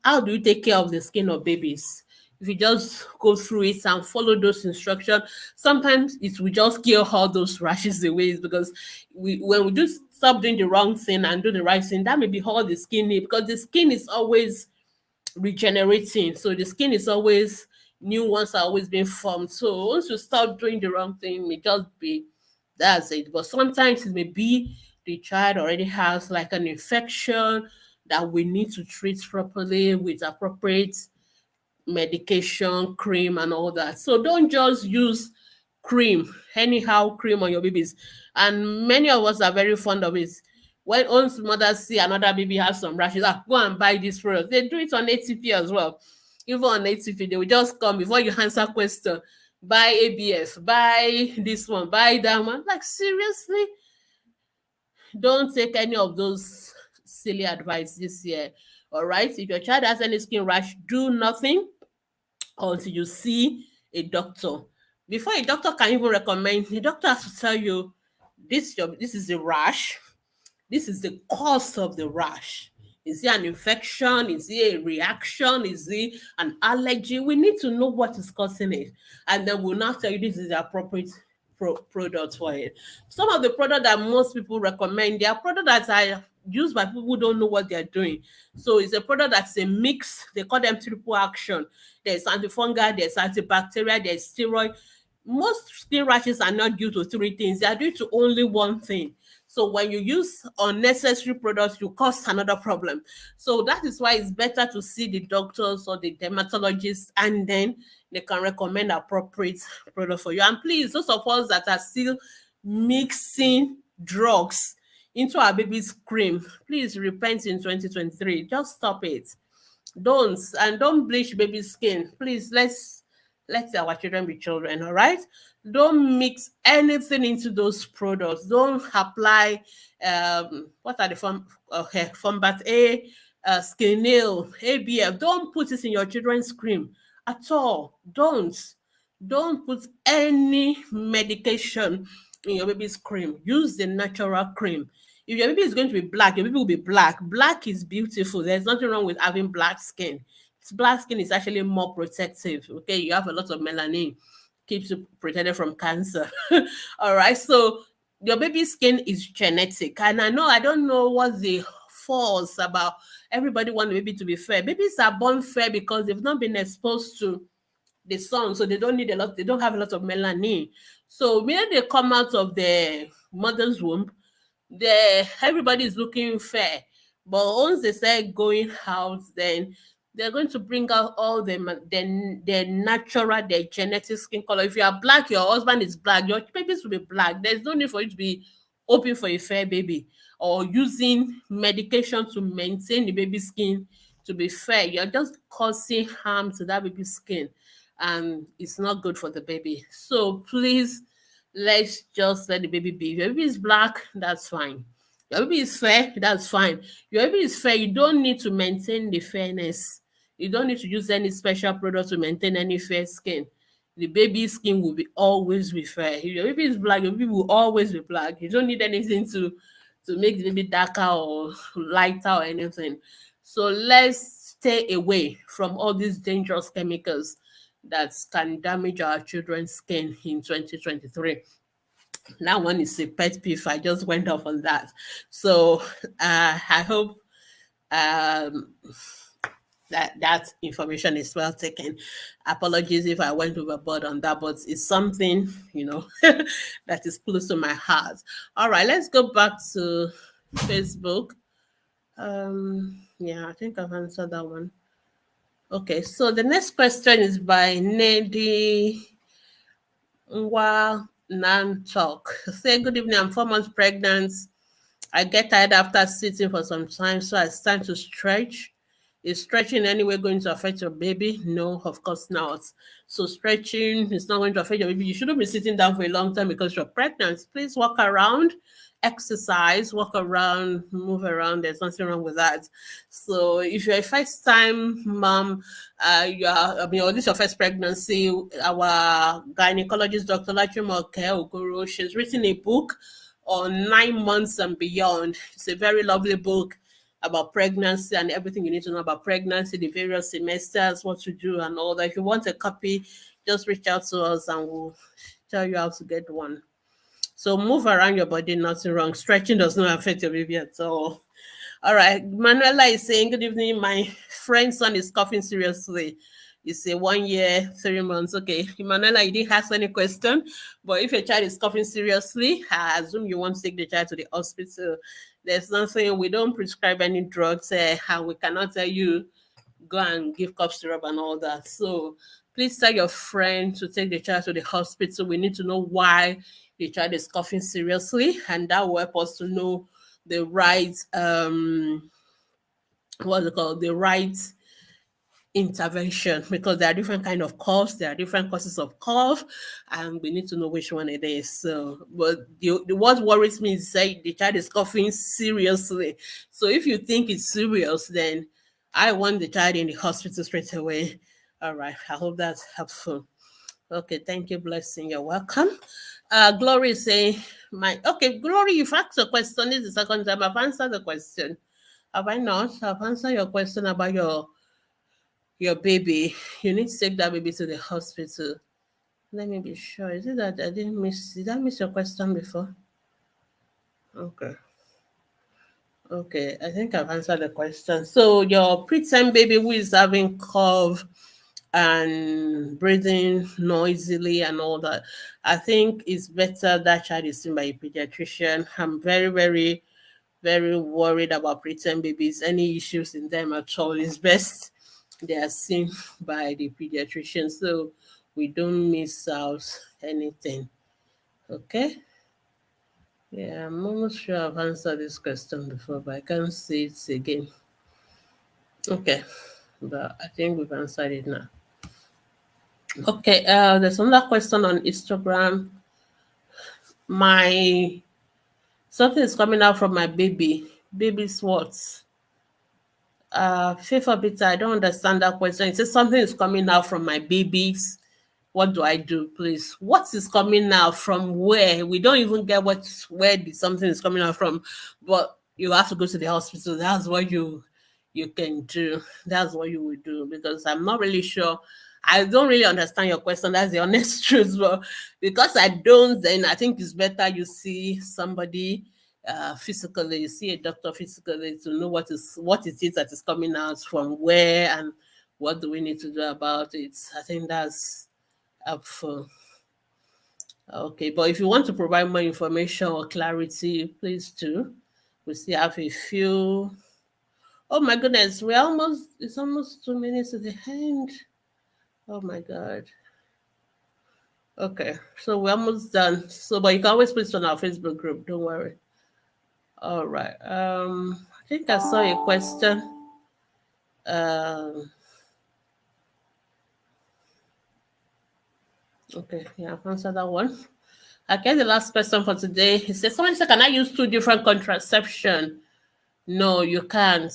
Speaker 1: how do you take care of the skin of babies. If you just go through it and follow those instructions, sometimes it will just kill all those rashes away, because when we do stop doing the wrong thing and do the right thing, that may be all the skin need, because the skin is always regenerating. So the skin is always, new ones are always being formed. So once you start doing the wrong thing, it may just be that's it. But sometimes it may be the child already has like an infection that we need to treat properly with appropriate medication, cream, and all that. So don't just use cream, anyhow cream on your babies. And many of us are very fond of it. When once mothers see another baby has some rashes, go and buy this product. They do it on ATP as well. Even on ATP, they will just come before you answer question. Buy ABF, buy this one, buy that one. Like, seriously? Don't take any of those silly advice this year. All right. If your child has any skin rash, do nothing until you see a doctor. Before a doctor can even recommend, the doctor has to tell you this is a rash. This is the cause of the rash. Is it an infection? Is it a reaction? Is it an allergy? We need to know what is causing it. And then we'll now tell you this is the appropriate product for it. Some of the products that most people recommend, they are products that are used by people who don't know what they're doing. So it's a product that's a mix. They call them triple action. There's antifungal, there's antibacterial, there's steroid. Most skin rashes are not due to three things. They are due to only one thing. So when you use unnecessary products, you cause another problem. So that is why it's better to see the doctors or the dermatologists, and then they can recommend appropriate product for you. And please, those of us that are still mixing drugs into our baby's cream, please repent in 2023. Just stop it. Don't bleach baby skin. Please, let our children be children, all right? Don't mix anything into those products. Don't apply what are the Format A, Skin Nail, ABF. Don't put it in your children's cream at all. Don't put any medication in your baby's cream. Use the natural cream. If your baby is going to be black, your baby will be black. Black is beautiful. There's nothing wrong with having black skin. Black skin is actually more protective. Okay, you have a lot of melanin, keeps you protected from cancer. All right, so your baby's skin is genetic, and I don't know what the false about everybody want the baby to be fair. Babies are born fair because they've not been exposed to the sun, so they don't need a lot. They don't have a lot of melanin. So when they come out of the mother's womb, everybody is looking fair. But once they start going out, then they're going to bring out all their natural, their genetic skin color. If you are black, your husband is black, your babies will be black. There's no need for you to be hoping for a fair baby or using medication to maintain the baby skin to be fair. You're just causing harm to that baby's skin, and it's not good for the baby. So please, let's just let the baby be. If your baby is black, that's fine. Your baby is fair, that's fine. Your baby is fair, you don't need to maintain the fairness. You don't need to use any special product to maintain any fair skin. The baby's skin will always be fair. If your baby is black, your baby will always be black. You don't need anything to make the baby darker or lighter or anything. So let's stay away from all these dangerous chemicals that can damage our children's skin in 2023. That one is a pet peeve. I just went off on that. So I hope that information is well taken. Apologies if I went overboard on that, but it's something, that is close to my heart. All right, let's go back to Facebook. Yeah, I think I've answered that one. Okay, so the next question is by Nedi Nwa Nantok. Say, good evening, I'm 4 months pregnant. I get tired after sitting for some time, so I start to stretch. Is stretching anyway going to affect your baby? No, of course not. So stretching is not going to affect your baby. You shouldn't be sitting down for a long time because you're pregnant. Please walk around, exercise, walk around, move around. There's nothing wrong with that. So if you're a first time mom, or this is your first pregnancy, our gynecologist, Dr. Lachumoke Oguru, she's written a book on 9 months and beyond. It's a very lovely book about pregnancy and everything you need to know about pregnancy, the various semesters, what to do, and all that. If you want a copy, just reach out to us and we'll tell you how to get one. So move around your body, nothing wrong. Stretching does not affect your baby at all. All right. Manuela is saying, good evening. My friend's son is coughing seriously. It's a 1 year, 3 months. Okay. Manuela, you didn't ask any question, but if your child is coughing seriously, I assume you want to take the child to the hospital. There's nothing, we don't prescribe any drugs, and we cannot tell you go and give cough syrup and all that. So please tell your friend to take the child to the hospital. We need to know why the child is coughing seriously, and that will help us to know the right the right intervention, because there are different kind of coughs, there are different causes of cough, and we need to know which one it is. So, but what worries me is say the child is coughing seriously. So if you think it's serious, then I want the child in the hospital straight away. All right, I hope that's helpful. Okay, thank you, blessing. You're welcome. Glory is saying, Glory, you've asked a question. This is the second time I've answered the question. Have I not? I've answered your question about your baby. You need to take that baby to the hospital. Let me be sure. Is it that did I miss your question before? Okay. Okay, I think I've answered the question. So your preterm baby who is having cough and breathing noisily and all that, I think it's better that child is seen by a pediatrician. I'm very, very, very worried about preterm babies. Any issues in them at all is best they are seen by the pediatrician, so we don't miss out anything. Okay. Yeah, I'm almost sure I've answered this question before, but I can't say it again. Okay, but I think we've answered it now. Okay, there's another question on Instagram. Something is coming out from my baby. Baby's what? Faith Bita, I don't understand that question. It says something is coming out from my babies. What do I do, please? What is coming out from where? We don't even get where something is coming out from, but you have to go to the hospital. That's what you can do. That's what you will do, because I'm not really sure. I don't really understand your question. That's the honest truth. But because I don't, then I think it's better you see somebody physically. You see a doctor physically to know what it is that is coming out from where, and what do we need to do about it. I think that's helpful. Okay, but if you want to provide more information or clarity, please do. We still have a few. Oh my goodness, it's almost 2 minutes to the end. Oh my God. Okay, so we're almost done. So, but you can always put it on our Facebook group, don't worry. All right. I think I saw a question. Okay, yeah, I've answered that one. I guess the last question for today. He said, someone said, can I use 2 different contraception? No, you can't.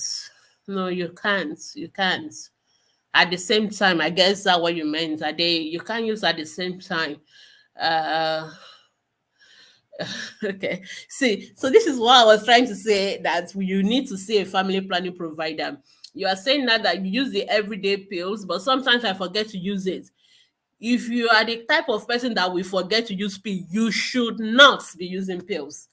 Speaker 1: No, you can't. You can't. At the same time, I guess that's what you meant. You can't use at the same time. Okay. See, so this is what I was trying to say, that you need to see a family planning provider. You are saying now that you use the everyday pills, but sometimes I forget to use it. If you are the type of person that will forget to use pills, you should not be using pills.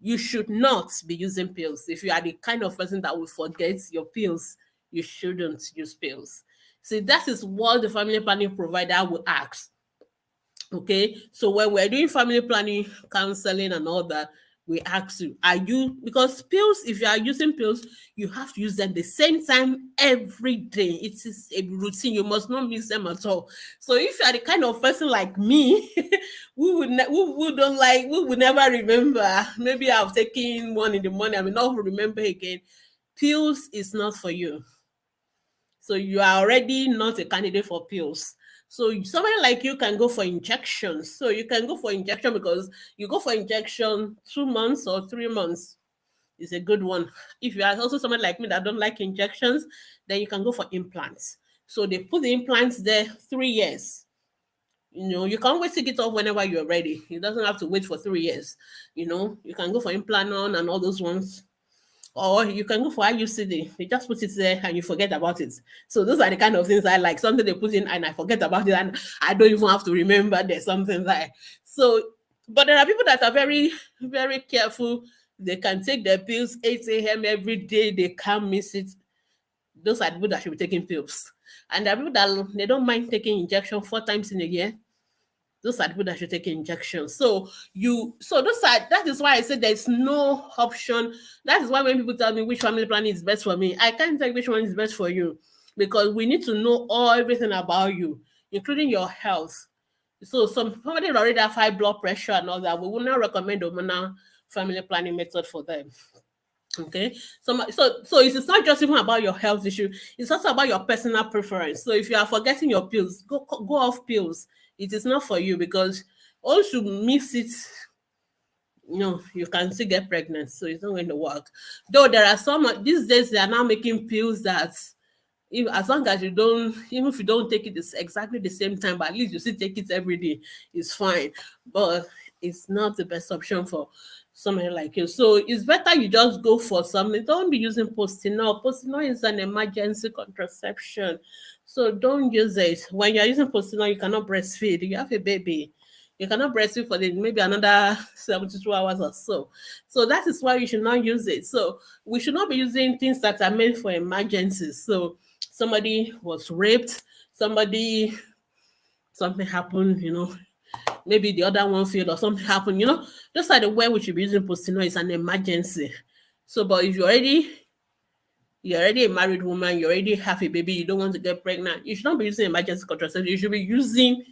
Speaker 1: You should not be using pills. If you are the kind of person that will forget your pills, you shouldn't use pills. See, that is what the family planning provider will ask. Okay, so when we're doing family planning, counseling, and all that, we ask you, because pills, if you are using pills, you have to use them the same time every day. It is a routine. You must not miss them at all. So if you are the kind of person like me, we would never remember. Maybe I've taken one in the morning, I will not remember again. Pills is not for you. So you are already not a candidate for pills. So somebody like you can go for injections. So you can go for injection because you go for injection 2 months or 3 months is a good one. If you are also someone like me that don't like injections, then you can go for implants. So they put the implants there 3 years. You can always take it off whenever you're ready. You doesn't have to wait for 3 years. You can go for implant on and all those ones. Or you can go for IUCD. They just put it there and you forget about it. So those are the kind of things I like. Something they put in and I forget about it and I don't even have to remember there's something there. So, but there are people that are very, very careful. They can take their pills 8 a.m. every day. They can't miss it. Those are the people that should be taking pills. And there are people that they don't mind taking injection 4 times in a year. Those are the people that should take injections. So that is why I said there's no option. That is why when people tell me which family planning is best for me, I can't tell which one is best for you because we need to know everything about you, including your health. So somebody already have high blood pressure and all that, we will not recommend hormonal family planning method for them. Okay, so it's not just even about your health issue, it's also about your personal preference. So if you are forgetting your pills, go off pills. It is not for you because once you miss it, you can still get pregnant, so it's not going to work. Though there are some these days they are now making pills that as long as you don't, even if you don't take it exactly the same time, but at least you still take it every day, it's fine. But it's not the best option for somebody like you. So it's better you just go for something. Don't be using Postinol. Postinol is an emergency contraception. So don't use it. When you're using Postinol, you cannot breastfeed. You have a baby. You cannot breastfeed for maybe another 72 hours or so. So that is why you should not use it. So we should not be using things that are meant for emergencies. So somebody was raped, something happened, maybe the other one failed or something happened, just like the way we should be using Postinol is an emergency. So, but if you're already a married woman, you already have a baby, you don't want to get pregnant, you should not be using emergency contraception. You should be using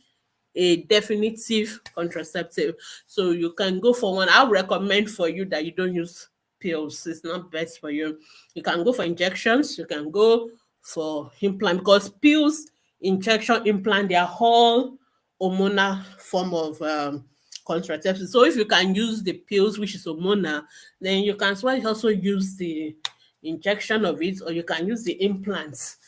Speaker 1: a definitive contraceptive. So you can go for one. I would recommend for you that you don't use pills. It's not best for you. You can go for injections. You can go for implant because pills, injection, implant, they are all hormonal form of contraceptive. So if you can use the pills, which is hormonal, then you can also use the injection of it, or you can use the implants,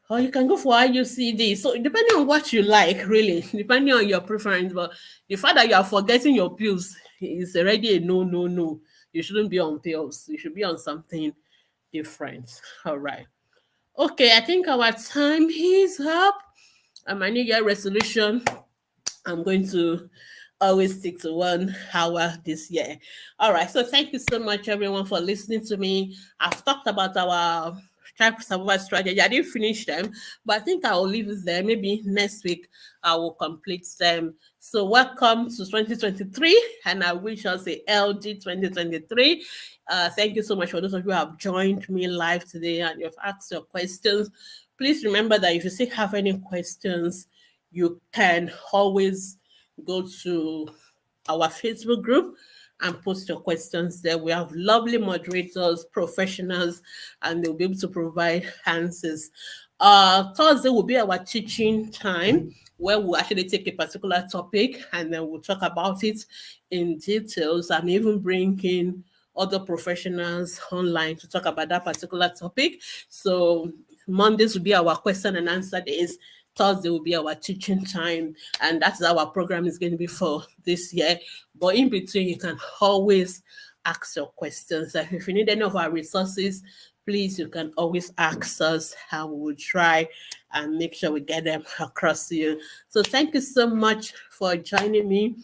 Speaker 1: or you can go for IUCD. So depending on what you like, really, depending on your preference. But the fact that you are forgetting your pills is already a no, no, no. You shouldn't be on pills. You should be on something different. All right. Okay, I think our time is up. And my New Year resolution, I'm going to always stick to 1 hour this year. All right. So thank you so much, everyone, for listening to me. I've talked about our tribe survival strategy. I didn't finish them, but I think I will leave it there. Maybe next week I will complete them. So welcome to 2023, and I wish us a LG 2023. Thank you so much for those of you who have joined me live today and you've asked your questions. Please remember that if you still have any questions, you can always go to our Facebook group and post your questions there. We have lovely moderators, professionals, and they'll be able to provide answers. Thursday will be our teaching time where we'll actually take a particular topic and then we'll talk about it in details and even bring in other professionals online to talk about that particular topic. So Mondays will be our question and answer days. Thursday will be our teaching time, and that's our program is going to be for this year. But in between, you can always ask your questions. If you need any of our resources, please, you can always ask us, and we will try and make sure we get them across to you. So thank you so much for joining me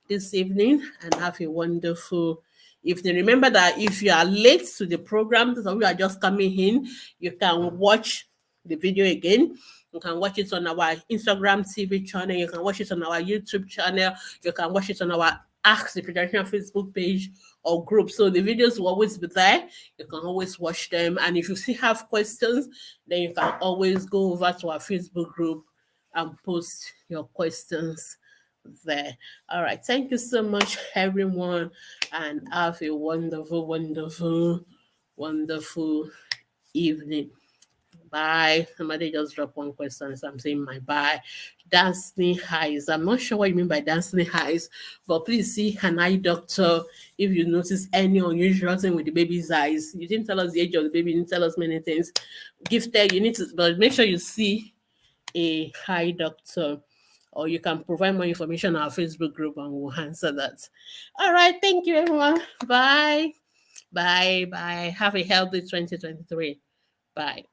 Speaker 1: this evening, and have a wonderful evening. Remember that if you are late to the program, so we are just coming in, you can watch the video again. You can watch it on our Instagram TV channel. You can watch it on our YouTube channel. You can watch it on our Ask the Pediatrician Facebook page or group. So the videos will always be there. You can always watch them. And if you still have questions, then you can always go over to our Facebook group and post your questions there. All right. Thank you so much, everyone. And have a wonderful, wonderful, wonderful evening. bye. Somebody just dropped one question, so I'm saying my bye. Dancing highs. I'm not sure what you mean by dancing highs, but please see an eye doctor if you notice any unusual thing with the baby's eyes. You didn't tell us the age of the baby, you didn't tell us many things. Gifted, you need to, but make sure you see a eye doctor, or you can provide more information on our Facebook group and we'll answer that. All right, thank you everyone. Bye. Bye. Bye. Have a healthy 2023. Bye.